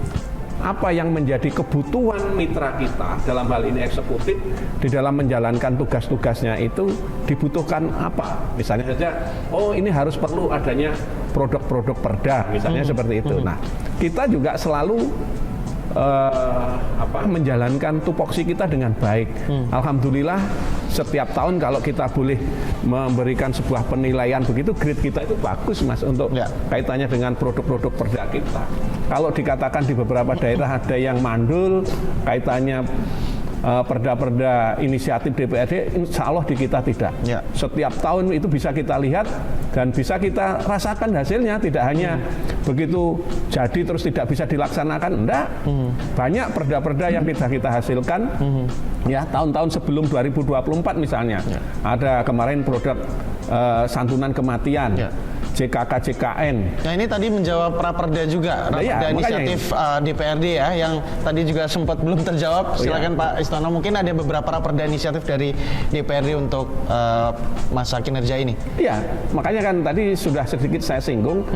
apa yang menjadi kebutuhan mitra kita dalam hal ini eksekutif di dalam menjalankan tugas-tugasnya itu dibutuhkan apa? Misalnya saja, oh ini harus perlu adanya produk-produk perda, misalnya seperti itu. Nah, kita juga selalu menjalankan tupoksi kita dengan baik. Alhamdulillah setiap tahun kalau kita boleh memberikan sebuah penilaian begitu, grade kita itu bagus Mas untuk kaitannya dengan produk-produk perda kita. Kalau dikatakan di beberapa daerah ada yang mandul kaitannya perda-perda inisiatif DPRD, insya Allah di kita tidak. Setiap tahun itu bisa kita lihat dan bisa kita rasakan hasilnya, tidak hanya begitu jadi terus tidak bisa dilaksanakan, enggak. Banyak perda-perda yang kita hasilkan ya tahun-tahun sebelum 2024 misalnya. Ada kemarin produk santunan kematian. JKK, JKN. Nah ini tadi menjawab praperda juga, raperda inisiatif DPRD ya, yang tadi juga sempat belum terjawab. Silakan Pak Istono, mungkin ada beberapa raperda inisiatif dari DPRD untuk masa kinerja ini. Iya, makanya kan tadi sudah sedikit saya singgung.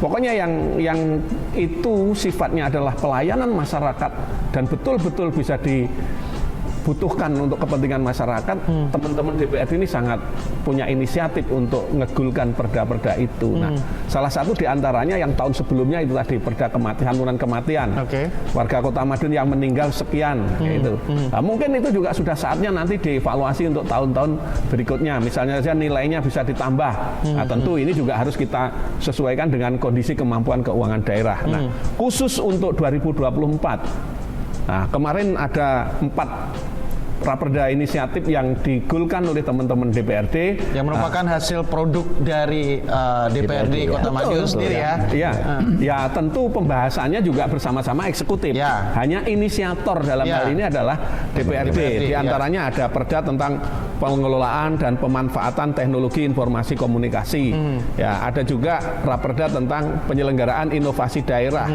Pokoknya yang itu sifatnya adalah pelayanan masyarakat dan betul-betul bisa dibutuhkan untuk kepentingan masyarakat, teman-teman DPRD ini sangat punya inisiatif untuk ngegulkan perda-perda itu. Nah, salah satu diantaranya yang tahun sebelumnya itu tadi perda kematian, santunan kematian. Warga Kota Madiun yang meninggal sekian, gitu. Nah, mungkin itu juga sudah saatnya nanti dievaluasi untuk tahun-tahun berikutnya. Misalnya saja nilainya bisa ditambah. Nah, tentu ini juga harus kita sesuaikan dengan kondisi kemampuan keuangan daerah. Nah, khusus untuk 2024. Nah, kemarin ada 4 raperda inisiatif yang digulkan oleh teman-teman DPRD yang merupakan hasil produk dari DPRD Kota Madiun sendiri ya. Ya tentu pembahasannya juga bersama-sama eksekutif. Hanya inisiator dalam hal ini adalah DPRD. Di antaranya ada perda tentang pengelolaan dan pemanfaatan teknologi informasi komunikasi. Ya, ada juga Raperda tentang penyelenggaraan inovasi daerah.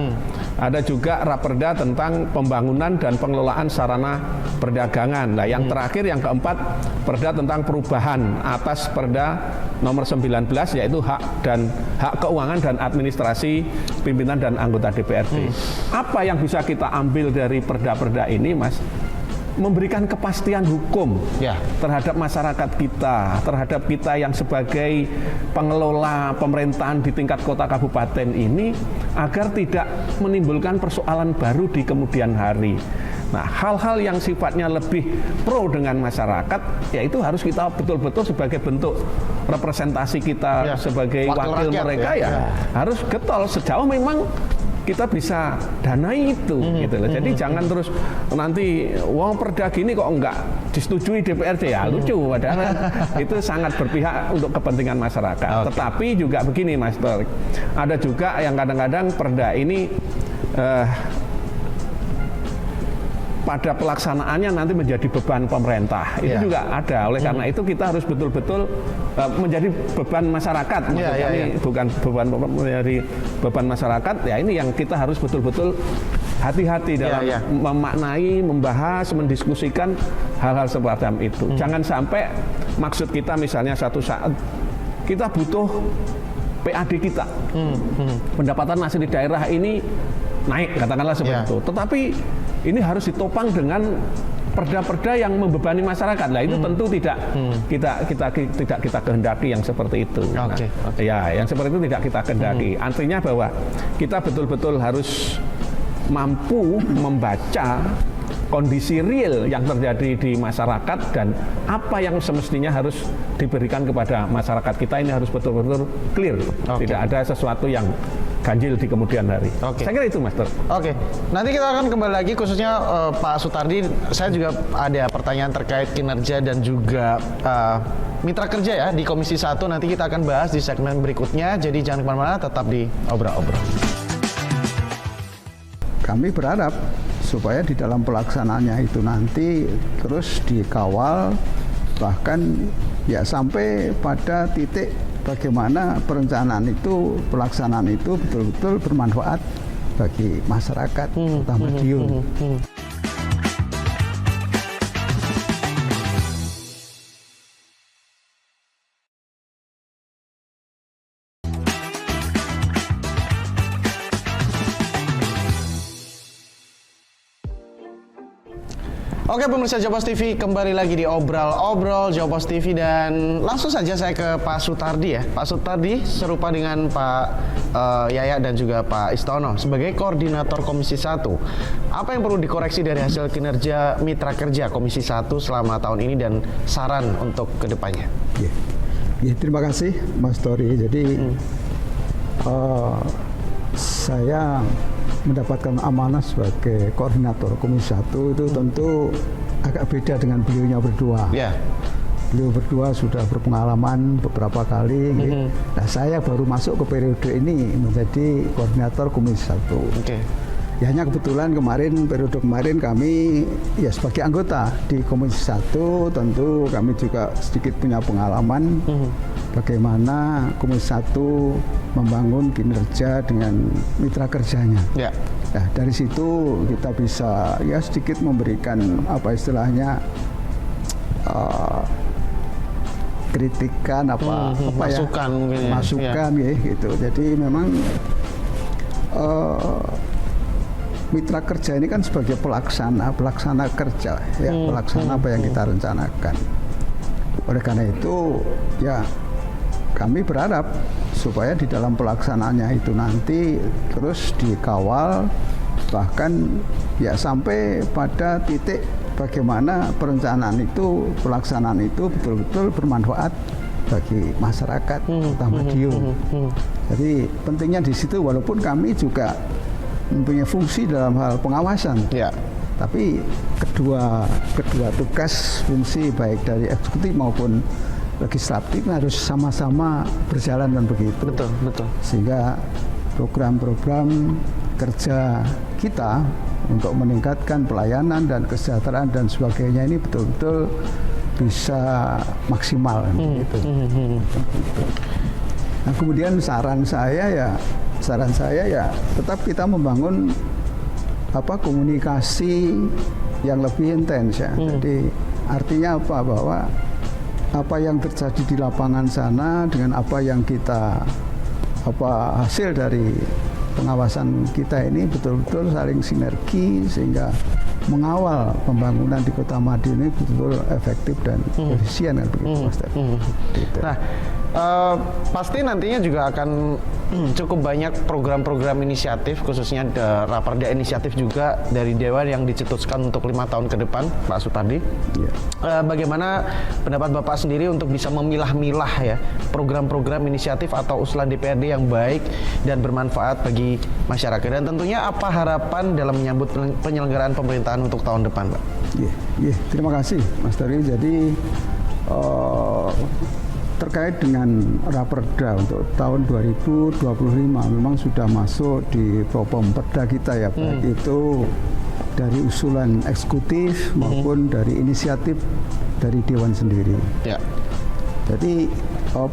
Ada juga Raperda tentang pembangunan dan pengelolaan sarana perdagangan. Nah, yang terakhir yang keempat, Perda tentang perubahan atas Perda nomor 19, yaitu hak keuangan dan administrasi pimpinan dan anggota DPRD. Apa yang bisa kita ambil dari perda-perda ini, Mas? Memberikan kepastian hukum terhadap masyarakat kita, terhadap kita yang sebagai pengelola pemerintahan di tingkat kota kabupaten ini, agar tidak menimbulkan persoalan baru di kemudian hari. Nah, hal-hal yang sifatnya lebih pro dengan masyarakat, yaitu harus kita betul-betul sebagai bentuk representasi kita sebagai wakil mereka harus getol sejauh memang kita bisa danai itu, gitu loh. Jadi jangan terus nanti wong perda gini kok enggak disetujui DPRD, ya lucu, padahal itu sangat berpihak untuk kepentingan masyarakat. Tetapi juga begini, Mas Tor, ada juga yang kadang-kadang perda ini pada pelaksanaannya nanti menjadi beban pemerintah. Itu juga ada. Oleh karena itu kita harus betul-betul menjadi beban masyarakat. Bukan beban menjadi beban masyarakat. Ya, ini yang kita harus betul-betul hati-hati dalam memaknai, membahas, mendiskusikan hal-hal semacam itu. Jangan sampai maksud kita misalnya satu saat kita butuh PAD kita. Pendapatan asli daerah ini naik, katakanlah seperti itu. Tetapi ini harus ditopang dengan perda-perda yang membebani masyarakat. Nah, itu tentu tidak kita kehendaki yang seperti itu. Ya, yang seperti itu tidak kita kehendaki. Artinya bahwa kita betul-betul harus mampu membaca kondisi real yang terjadi di masyarakat dan apa yang semestinya harus diberikan kepada masyarakat kita. Ini harus betul-betul clear. Tidak ada sesuatu yang ganjil di kemudian hari. Saya kira itu, Master. Nanti kita akan kembali lagi, khususnya Pak Sutardi. Saya juga ada pertanyaan terkait kinerja dan juga mitra kerja ya di Komisi 1. Nanti kita akan bahas di segmen berikutnya. Jadi jangan kemana-mana, tetap di Obrol-Obrol. Kami berharap supaya di dalam pelaksanaannya itu nanti terus dikawal, bahkan ya sampai pada titik bagaimana perencanaan itu, pelaksanaan itu betul-betul bermanfaat bagi masyarakat, terutama Madiun. Oke, pemirsa Jawapos TV, kembali lagi di Obrol Jawapos TV, dan langsung saja saya ke Pak Sutardi ya. Pak Sutardi, serupa dengan Pak Yaya dan juga Pak Istono, sebagai koordinator Komisi 1, apa yang perlu dikoreksi dari hasil kinerja mitra kerja Komisi 1 selama tahun ini dan saran untuk kedepannya? Terima kasih Mas Tori. Jadi saya mendapatkan amanah sebagai koordinator Komisi 1 itu tentu agak beda dengan beliaunya berdua. Beliau berdua sudah berpengalaman beberapa kali. Nah, saya baru masuk ke periode ini menjadi koordinator Komisi 1. Ya, hanya kebetulan periode kemarin kami ya sebagai anggota di Komisi 1, tentu kami juga sedikit punya pengalaman bagaimana Komisi 1 membangun kinerja dengan mitra kerjanya. Nah, dari situ kita bisa ya sedikit memberikan apa istilahnya kritikan masukan mungkin masukan ya gitu. Jadi memang mitra kerja ini kan sebagai pelaksana kerja ya, pelaksana apa yang kita rencanakan. Oleh karena itu ya kami berharap supaya di dalam pelaksanaannya itu nanti terus dikawal, bahkan ya sampai pada titik bagaimana perencanaan itu, pelaksanaan itu betul-betul bermanfaat bagi masyarakat, terutama Madiun. Jadi pentingnya di situ, walaupun kami juga mempunyai fungsi dalam hal pengawasan, tapi kedua tugas fungsi baik dari eksekutif maupun legislatif harus sama-sama berjalan dan begitu. Betul. Sehingga program-program kerja kita untuk meningkatkan pelayanan dan kesejahteraan dan sebagainya ini betul-betul bisa maksimal gitu. Nah, kemudian saran saya ya tetap kita membangun komunikasi yang lebih intens ya. Jadi artinya apa, bahwa apa yang terjadi di lapangan sana dengan apa yang kita hasil dari pengawasan kita ini betul-betul saling sinergi sehingga mengawal pembangunan di Kota Madiun ini betul-betul efektif dan efisien kan begitu Mas Ter. Gitu. Nah, pasti nantinya juga akan cukup banyak program-program inisiatif, khususnya Raperda inisiatif juga dari Dewan yang dicetuskan untuk 5 tahun ke depan, Pak Sutardi. Ya. Bagaimana pendapat Bapak sendiri untuk bisa memilah-milah ya program-program inisiatif atau usulan DPRD yang baik dan bermanfaat bagi masyarakat, dan tentunya apa harapan dalam menyambut penyelenggaraan pemerintahan untuk tahun depan, Pak? Iya, terima kasih Mas Tari. Jadi terkait dengan Raperda untuk tahun 2025 memang sudah masuk di Propomperda kita ya, baik itu dari usulan eksekutif maupun dari inisiatif dari Dewan sendiri. Ya. Jadi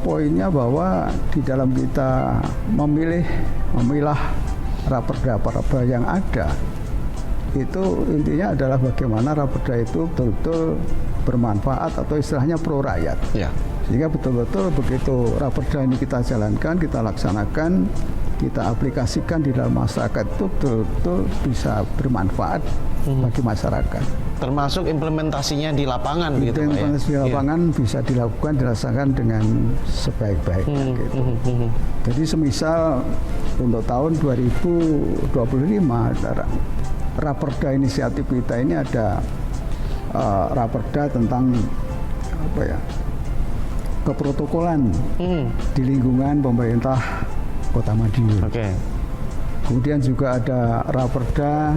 poinnya bahwa di dalam kita memilah Raperda yang ada, itu intinya adalah bagaimana Raperda itu betul-betul bermanfaat atau istilahnya pro rakyat. Ya. Sehingga betul-betul begitu Raperda ini kita jalankan, kita laksanakan, kita aplikasikan di dalam masyarakat, itu betul-betul bisa bermanfaat bagi masyarakat. Termasuk implementasinya di lapangan gitu Pak ya? Implementasi di lapangan bisa dilakukan, dirasakan dengan sebaik-baiknya gitu. Jadi semisal untuk tahun 2025 Raperda inisiatif kita ini ada Raperda tentang keprotokolan di lingkungan pemerintah Kota Madiun. Kemudian juga ada Raperda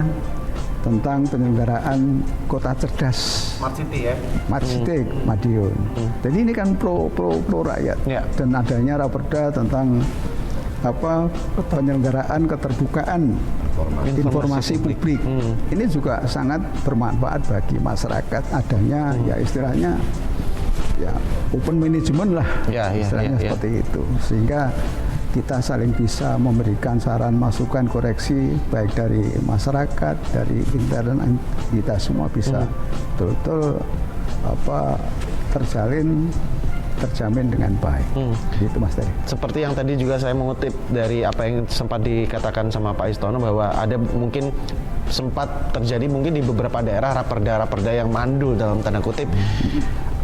tentang penyelenggaraan kota cerdas, Smart City ya, Smart City Madiun. Jadi ini kan pro rakyat. Dan adanya Raperda tentang penyelenggaraan keterbukaan informasi publik. Ini juga sangat bermanfaat bagi masyarakat, adanya ya istilahnya ya open management lah, istilahnya seperti itu, sehingga kita saling bisa memberikan saran, masukan, koreksi baik dari masyarakat, dari internal, kita semua bisa betul-betul terjamin dengan baik. Gitu Mas Teri. Seperti yang tadi juga saya mengutip dari apa yang sempat dikatakan sama Pak Istiono, bahwa ada mungkin sempat terjadi mungkin di beberapa daerah Raperda yang mandul dalam tanda kutip.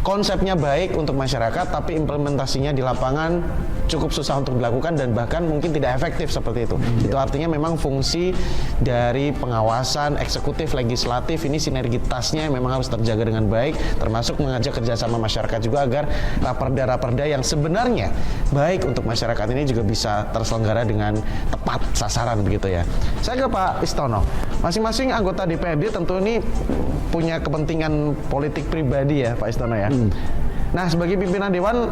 Konsepnya baik untuk masyarakat, tapi implementasinya di lapangan cukup susah untuk dilakukan dan bahkan mungkin tidak efektif seperti itu. Itu artinya memang fungsi dari pengawasan eksekutif, legislatif ini sinergitasnya memang harus terjaga dengan baik, termasuk mengajak kerjasama masyarakat juga agar Raperda yang sebenarnya baik untuk masyarakat ini juga bisa terselenggara dengan tepat sasaran begitu ya. Saya ke Pak Istiono. Masing-masing anggota DPRD tentu ini punya kepentingan politik pribadi ya Pak Istiono ya. Nah, sebagai pimpinan Dewan,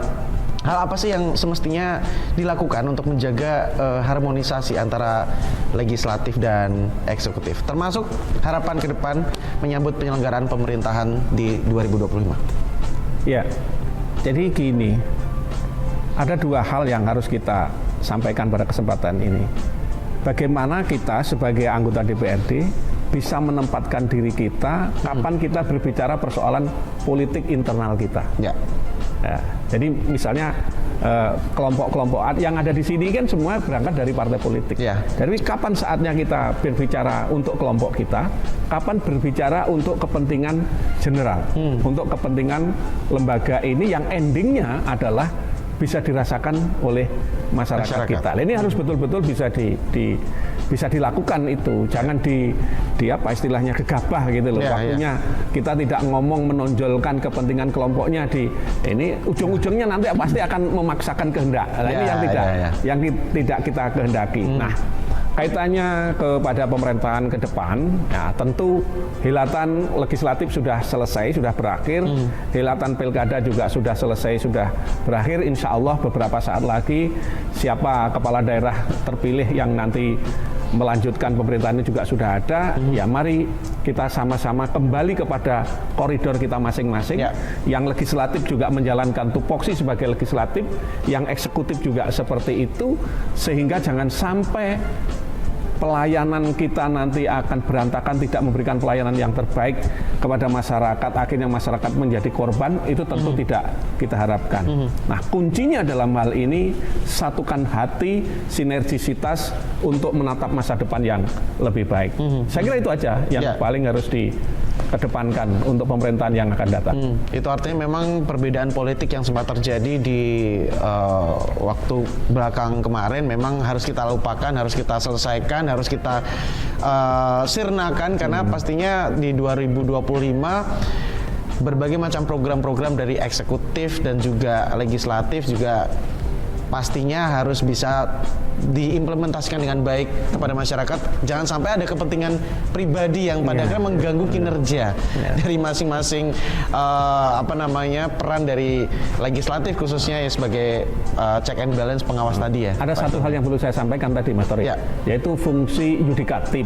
hal apa sih yang semestinya dilakukan untuk menjaga harmonisasi antara legislatif dan eksekutif, termasuk harapan ke depan menyambut penyelenggaraan pemerintahan di 2025? Ya, jadi gini, ada dua hal yang harus kita sampaikan pada kesempatan ini. Bagaimana kita sebagai anggota DPRD bisa menempatkan diri kita kapan kita berbicara persoalan politik internal kita. Ya, jadi misalnya kelompok-kelompok yang ada di sini kan semua berangkat dari partai politik. Ya. Jadi kapan saatnya kita berbicara untuk kelompok kita, kapan berbicara untuk kepentingan general, untuk kepentingan lembaga ini yang endingnya adalah bisa dirasakan oleh masyarakat kita. Ini harus betul-betul bisa dilakukan itu. Jangan di apa istilahnya gegabah gitu loh. Waktunya kita tidak ngomong menonjolkan kepentingan kelompoknya ini ujung-ujungnya nanti pasti akan memaksakan kehendak. Ini yang tidak kita kehendaki. Nah, kaitannya kepada pemerintahan ke depan, ya tentu hilatan legislatif sudah selesai, sudah berakhir, hilatan pilkada juga sudah selesai, sudah berakhir. Insya Allah beberapa saat lagi siapa kepala daerah terpilih yang nanti melanjutkan pemerintahan ini juga sudah ada. Ya mari kita sama-sama kembali kepada koridor kita masing-masing. Yang legislatif juga menjalankan tupoksi sebagai legislatif, yang eksekutif juga seperti itu, sehingga jangan sampai pelayanan kita nanti akan berantakan, tidak memberikan pelayanan yang terbaik kepada masyarakat, akhirnya masyarakat menjadi korban, itu tentu tidak kita harapkan. Nah, kuncinya dalam hal ini satukan hati, sinergisitas untuk menatap masa depan yang lebih baik. Saya kira itu aja yang paling harus dikedepankan untuk pemerintahan yang akan datang. Itu artinya memang perbedaan politik yang sempat terjadi di waktu belakang kemarin memang harus kita lupakan, harus kita selesaikan, harus kita sirnakan, karena pastinya di 2025 berbagai macam program-program dari eksekutif dan juga legislatif juga pastinya harus bisa diimplementasikan dengan baik kepada masyarakat. Jangan sampai ada kepentingan pribadi yang pada akhirnya mengganggu kinerja dari masing-masing peran dari legislatif, khususnya ya sebagai check and balance, pengawas tadi ya. Ada satu hal yang perlu saya sampaikan tadi, Mas Tori, yaitu fungsi yudikatif.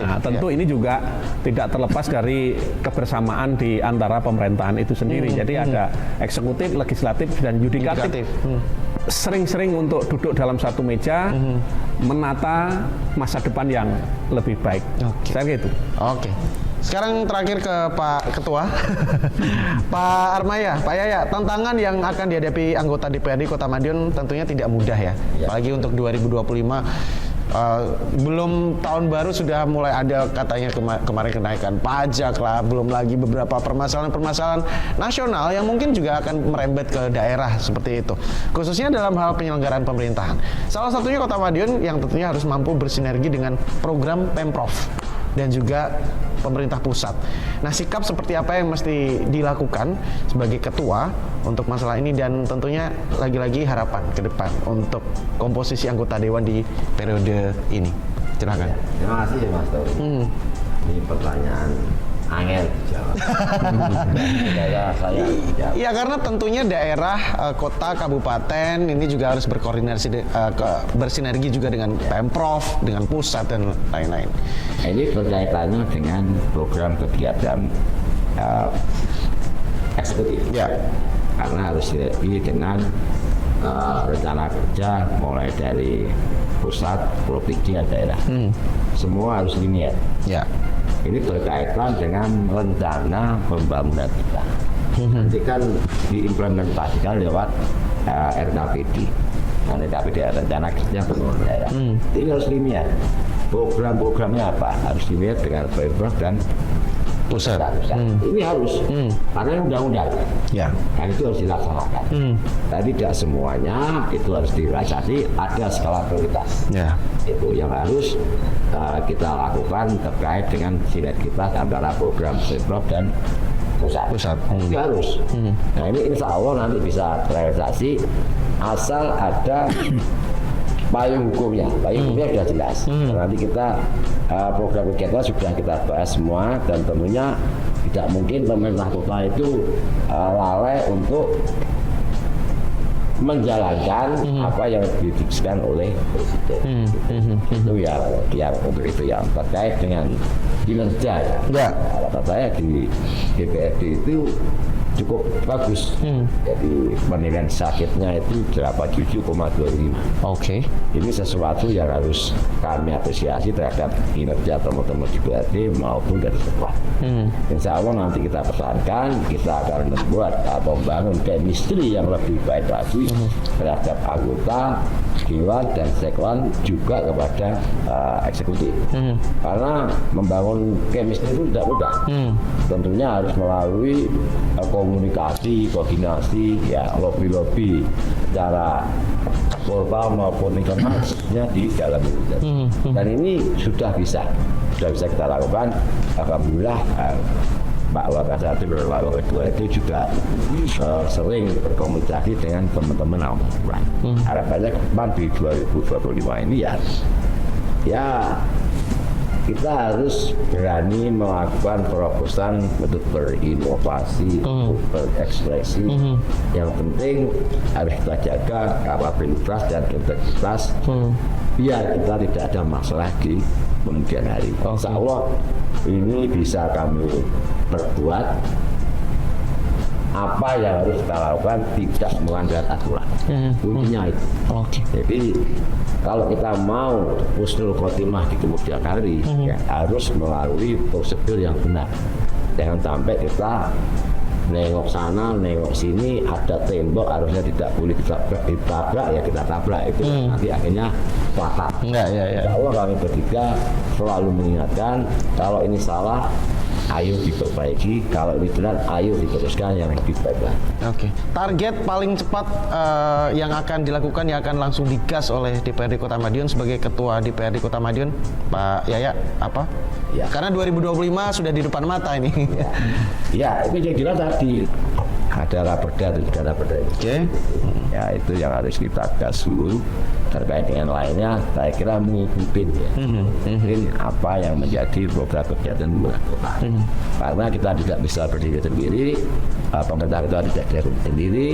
Nah, tentu ini juga tidak terlepas dari kebersamaan di antara pemerintahan itu sendiri. Jadi ada eksekutif, legislatif, dan yudikatif. Sering-sering untuk duduk dalam satu meja, menata masa depan yang lebih baik. Saya gitu. Sekarang terakhir ke Pak Ketua, Pak Armaya, Pak Yaya, tantangan yang akan dihadapi anggota DPRD Kota Madiun tentunya tidak mudah ya, apalagi untuk 2025. Belum tahun baru sudah mulai ada katanya kemarin kenaikan pajak lah, belum lagi beberapa permasalahan-permasalahan nasional yang mungkin juga akan merembet ke daerah seperti itu, khususnya dalam hal penyelenggaraan pemerintahan. Salah satunya Kota Madiun yang tentunya harus mampu bersinergi dengan program Pemprov dan juga pemerintah pusat. Nah, sikap seperti apa yang mesti dilakukan sebagai ketua untuk masalah ini, dan tentunya lagi-lagi harapan ke depan untuk komposisi anggota dewan di periode ini. Silakan. Terima kasih Mas Tori. Ini pertanyaan angel dijawab. Iya, karena tentunya daerah, kota, kabupaten ini juga harus berkoordinasi, bersinergi juga dengan Pemprov, dengan pusat dan lain-lain. Ini berkaitannya dengan program kegiatan eksekutif. Karena harus dilalui dengan rencana kerja mulai dari pusat, provinsi, dan daerah. Semua harus linear. Ini berkaitan dengan rencana pembangunan kita. Nanti kan diimplementasikan lewat RKPD. RKPD rencana kerja pembangunan daerah. Ini harus linear. Program-programnya apa? Harus linear dengan Pemprov dan pusat. Ini harus karena undang-undang. Dan itu harus dilaksanakan. Tapi tidak semuanya itu harus direalisasi, ada skala prioritas. Itu yang harus kita lakukan terkait dengan sinergitas antara program Pemprov dan pusat. Itu harus. Nah, ini insya Allah nanti bisa terrealisasi asal ada payung hukumnya. Payung hukumnya sudah jelas. Nanti kita program kegiatan sudah kita bahas semua, dan tentunya tidak mungkin pemerintah kota itu lalai untuk menjalankan apa yang diputuskan oleh presiden. Itu yang untuk itu yang terkait dengan kinerja. Kata saya di DPRD itu cukup bagus. Jadi penilaian sakitnya itu 87,25. Ini sesuatu yang harus kami apresiasi terhadap kinerja teman-teman di DPRD maupun dari sekolah. Insya Allah nanti kita pesankan, kita akan membuat membangun chemistry yang lebih baik lagi terhadap anggota dewan dan sekwan, juga kepada eksekutif. Karena membangun chemistry itu tidak mudah. Tentunya harus melalui komunikasi, koordinasi, lobby-lobby secara formal maupun informasinya di dalam itu. Dan ini sudah bisa kita lakukan. Alhamdulillah Pak Wakasati dan Pak Ketua itu juga sering berkomunikasi dengan teman-teman alumni. Harapannya ke depan di 2025 ini ya kita harus berani melakukan terobosan untuk berinovasi, untuk berekspresi. Yang penting harus kita jaga kapabilitas dan integritas biar kita tidak ada masalah di kemudian hari. Insya Allah ini bisa kami perbuat. Apa yang harus kita lakukan tidak melanggar aturan. Kuncinya itu. Jadi kalau kita mau husnul khotimah di kemudian hari, ya, harus melalui prosedur yang benar. Jangan sampai kita nengok sana, nengok sini, ada tembok harusnya tidak boleh ditabrak, ya kita tabrak itu nanti akhirnya fatal. Insya Allah kami bertiga selalu mengingatkan kalau ini salah, ayo diperbaiki, kalau ini benar, ayo diteruskan yang lebih baik. Target paling cepat yang akan dilakukan, yang akan langsung digas oleh DPRD Kota Madiun sebagai Ketua DPRD Kota Madiun, Pak Yaya, apa? Ya. Karena 2025 sudah di depan mata ini. Ya, itu yang kira tadi ada raperda atau tidak raperda. Ya, itu yang harus kita gas dulu. Terkait dengan lainnya, saya kira mengikuti apa yang menjadi program kegiatan kota. Karena kita tidak bisa berdiri sendiri, pemerintah kita tidak berdiri sendiri.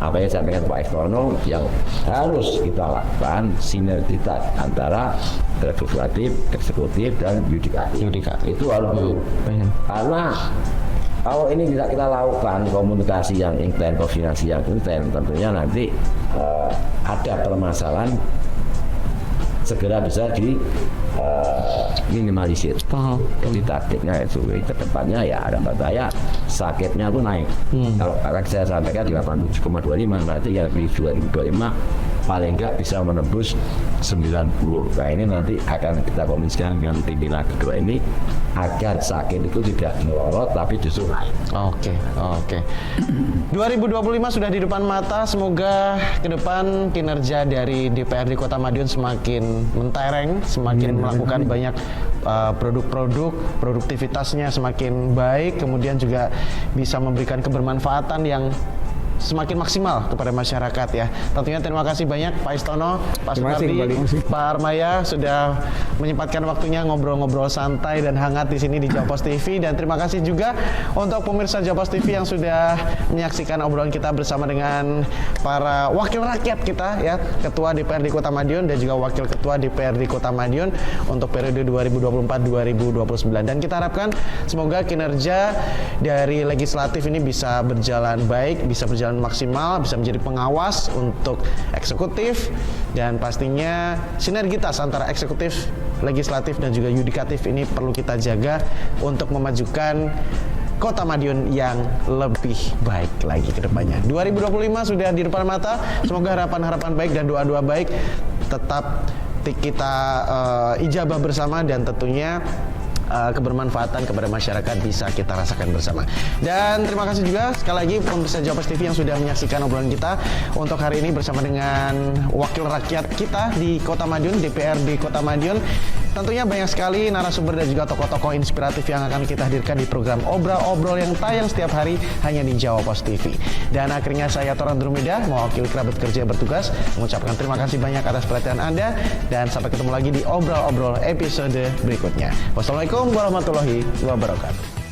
Apa yang disampaikan Pak Eksono yang harus kita lakukan sinergitas antara legislatif, eksekutif, dan yudikatif. Itu harus karena kalau ini tidak kita lakukan komunikasi yang intens, koordinasi yang intens, tentunya nanti ada permasalahan segera bisa di minimalisir. Jadi targetnya itu ke depannya ya ada saya sakitnya tuh naik. Kalau saya sampaikan di 87,25 berarti ya di 2025 paling enggak bisa menembus 90. Nah ini nanti akan kita komunikasikan dengan pimpinan kedua ini agar sakit itu tidak melorot tapi justru naik. Oke. 2025 sudah di depan mata. Semoga ke depan kinerja dari DPRD Kota Madiun semakin mentereng, semakin melakukan banyak produk-produk, produktivitasnya semakin baik, kemudian juga bisa memberikan kebermanfaatan yang semakin maksimal kepada masyarakat ya. Tentunya terima kasih banyak Pak Istono, Pak Sukardi, Pak Armaya sudah menyempatkan waktunya ngobrol-ngobrol santai dan hangat di sini di Jawa Post TV, dan terima kasih juga untuk pemirsa Jawa Post TV yang sudah menyaksikan obrolan kita bersama dengan para wakil rakyat kita ya, Ketua DPRD Kota Madiun dan juga Wakil Ketua DPRD Kota Madiun untuk periode 2024-2029, dan kita harapkan semoga kinerja dari legislatif ini bisa berjalan baik, bisa berjalan maksimal, bisa menjadi pengawas untuk eksekutif, dan pastinya sinergitas antara eksekutif, legislatif, dan juga yudikatif ini perlu kita jaga untuk memajukan Kota Madiun yang lebih baik lagi ke depannya. 2025 sudah di depan mata, semoga harapan-harapan baik dan doa-doa baik tetap kita ijabah bersama, dan tentunya kebermanfaatan kepada masyarakat bisa kita rasakan bersama. Dan terima kasih juga sekali lagi pemirsa Jawa Post TV yang sudah menyaksikan obrolan kita untuk hari ini bersama dengan wakil rakyat kita di Kota Madiun, DPRD Kota Madiun. Tentunya banyak sekali narasumber dan juga tokoh-tokoh inspiratif yang akan kita hadirkan di program Obrol-Obrol yang tayang setiap hari hanya di Jawa Post TV. Dan akhirnya saya Toran Drumida, mewakili kerabat kerja yang bertugas, mengucapkan terima kasih banyak atas perhatian Anda, dan sampai ketemu lagi di Obrol-Obrol episode berikutnya. Wassalamualaikum warahmatullahi wabarakatuh.